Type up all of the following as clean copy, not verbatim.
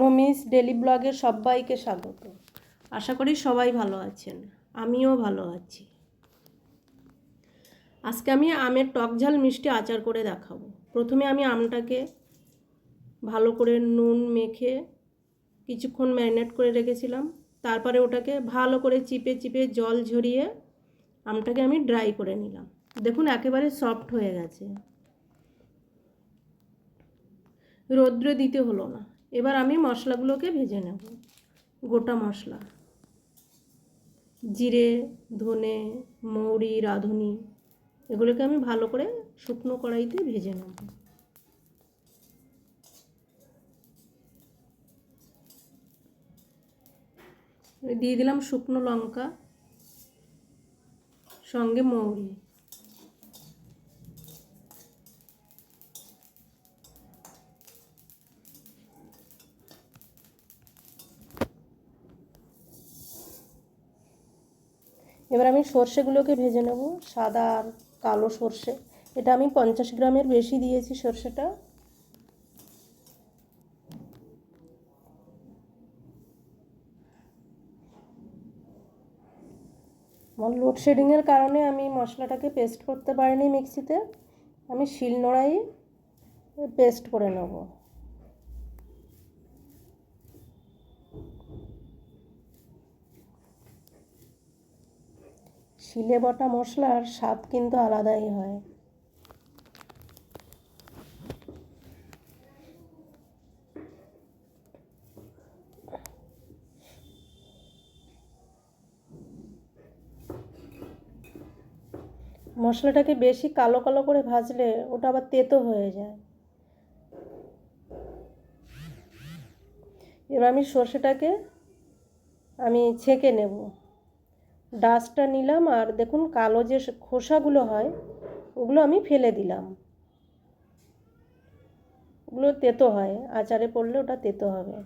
নমিস daily ব্লগে সবাইকে স্বাগত। আশা করি সবাই ভালো আছেন, আমিও ভালো আছি। আজকে আমি আমের টক ঝাল মিষ্টি আচার করে দেখাবো। প্রথমে আমি আমটাকে ভালো করে নুন মেখে কিছুক্ষণ ম্যারিনেট করে রেখেছিলাম। তারপরে ওটাকে ভালো করে চিপে চিপে জল ঝরিয়ে আমটাকে আমি ড্রাই করে নিলাম। দেখুন একেবারে সফট হয়ে গেছে, রৌদ্রে দিতে হলো না। এবার আমি মশলাগুলোকে ভেজে নেব। গোটা মশলা, জিরে, ধনে, মৌরি, রাঁধুনি, এগুলোকে আমি ভালো করে শুকনো কড়াইতে ভেজে নেব। দিয়ে দিলাম শুকনো লঙ্কা, সঙ্গে মৌরি। এবার আমি সর্ষেগুলোকে ভেজে নেব, সাদা আর কালো সর্ষে। এটা আমি 50 গ্রামের বেশি দিয়েছি সর্ষেটা। আমার লোডশেডিংয়ের কারণে আমি মশলাটাকে পেস্ট করতে পারিনি মিক্সিতে, আমি শিলনোড়ায় পেস্ট করে নেব। শিলে বটা মশলার স্বাদ কিন্তু আলাদাই হয়। মশলাটাকে বেশি কালো কালো করে ভাজলে ওটা আবার তেতো হয়ে যায়। এবার আমি সর্ষেটাকে ছেঁকে নেব। ডাস্টটা নিলাম, আর দেখুন কালো যে খোসাগুলো হয় ওগুলো আমি ফেলে দিলাম। ওগুলো তেতো হয়, আচারে পড়লে ওটা তেতো হবে।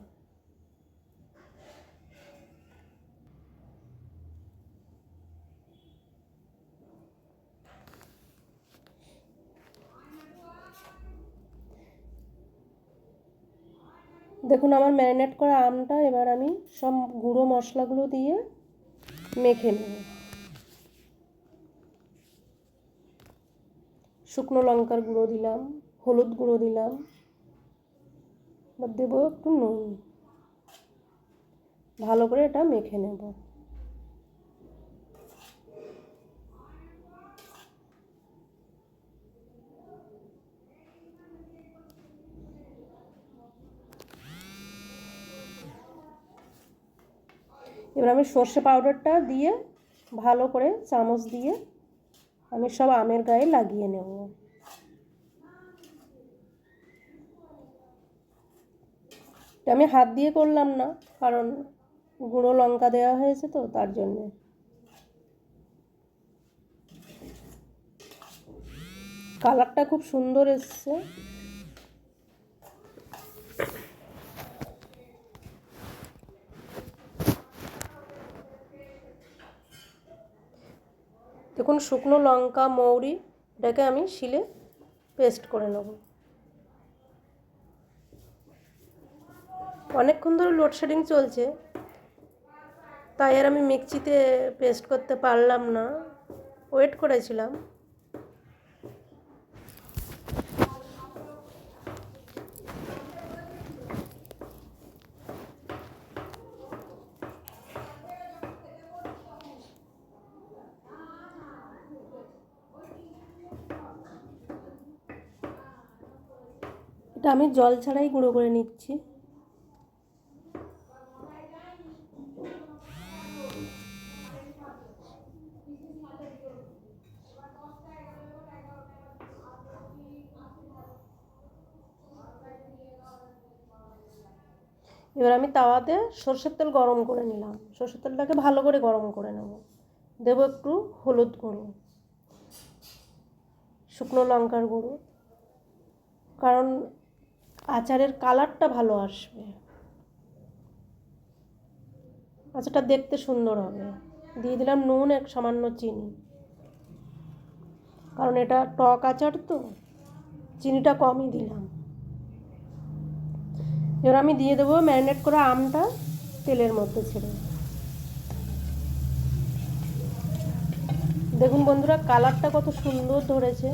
দেখুন আমার ম্যারিনেট করা আমটা এবার আমি সব গুঁড়ো মশলাগুলো দিয়ে মেখে নেব। শুকনো লঙ্কার গুঁড়ো দিলাম, হলুদ গুঁড়ো দিলাম, এবার দেবো একটু নুন। ভালো করে এটা মেখে নেব। এবার আমি সর্ষে পাউডারটা দিয়ে ভালো করে চামচ দিয়ে আমি সব আমের গায়ে লাগিয়ে নেব। আমি হাত দিয়ে করলাম না, কারণ গুঁড়ো লঙ্কা দেওয়া হয়েছে তো, তার জন্যে। কালারটা খুব সুন্দর এসছে। দেখুন শুকনো লঙ্কা, মৌরি, এটাকে আমি শিলে পেস্ট করে নেব। অনেকক্ষণ ধরে লোডশেডিং চলছে, তাই আর আমি মিক্সিতে পেস্ট করতে পারলাম না, ওয়েট করেছিলাম। এটা আমি জল ছাড়াই গুঁড়ো করে নিচ্ছি। এবার আমি তাওয়াতে সরষের তেল গরম করে নিলাম। সরষের তেলটাকে ভালো করে গরম করে নেব। দেবো একটু হলুদ গুঁড়ো, শুকনো লঙ্কার গুঁড়ো, কারণ আচারের কালারটা ভালো আসবে, আচারটা দেখতে সুন্দর হবে। দিয়ে দিলাম নুন, এক সামান্য চিনি, কারণ এটা টক আচার তো চিনিটা কমই দিলাম। এবার আমি দিয়ে দেবো ম্যারিনেট করা আমটা তেলের মধ্যে ছেড়ে। দেখুন বন্ধুরা, কালারটা কত সুন্দর ধরেছে।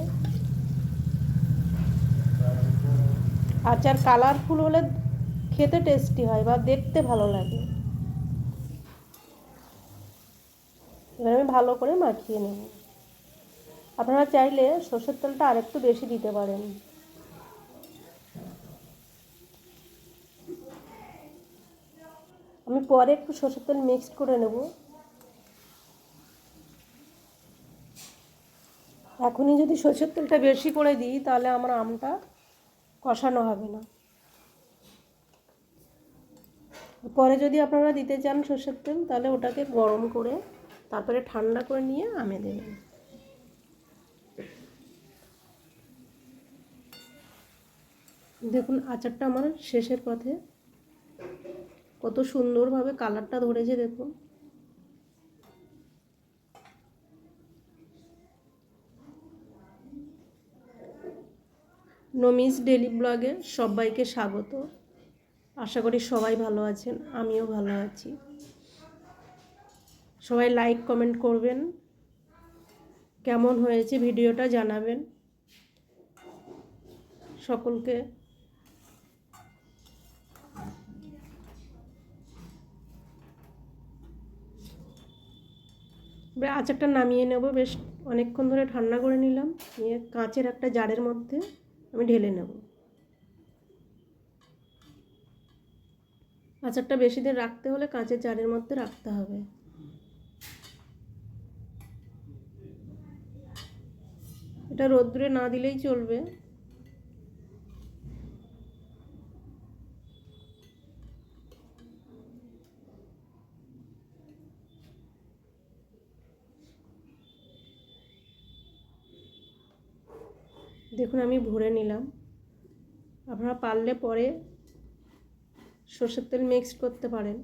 আচার কালারফুল হলে খেতে টেস্টি হয় বা দেখতে ভালো লাগে। এবার আমি ভালো করে মাখিয়ে নেব। আপনারা চাইলে সরষের তেলটা আরেকটু বেশি দিতে পারেন। আমি পরে একটু সরষের তেল মিক্স করে নেব। এখনই যদি সরষের তেলটা বেশি করে দিই তাহলে আমার আমটা কষানো হবে না। পরে যদি আপনারা দিতে চান সরষের তেল তাহলে ওটাকে গরম করে তারপরে ঠান্ডা করে নিয়ে আমে দেবেন। দেখুন আচারটা আমার শেষের পথে। কত সুন্দরভাবে কালারটা ধরেছে দেখুন। নমিস ডেলি ব্লগে সবাইকে স্বাগত। আশা করি সবাই ভালো আছেন, আমিও ভালো আছি। সবাই লাইক কমেন্ট করবেন, কেমন হয়েছে ভিডিওটা জানাবেন। সকলকে আচারটা নামিয়ে নেব। বেশ অনেকক্ষণ ধরে ঠান্ডা করে নিলাম, নিয়ে কাঁচের একটা জারের মধ্যে আমি ঢেলে নেব। আচারটা বেশি দিন রাখতে হলে কাঁচের জারের মধ্যে রাখতে হবে। এটা রোদ্দুরে না দিলেই চলবে। দেখুন আমি ভরে নিলাম। আপনারা পারলে পরে সরষের তেল মিক্স করতে পারেন।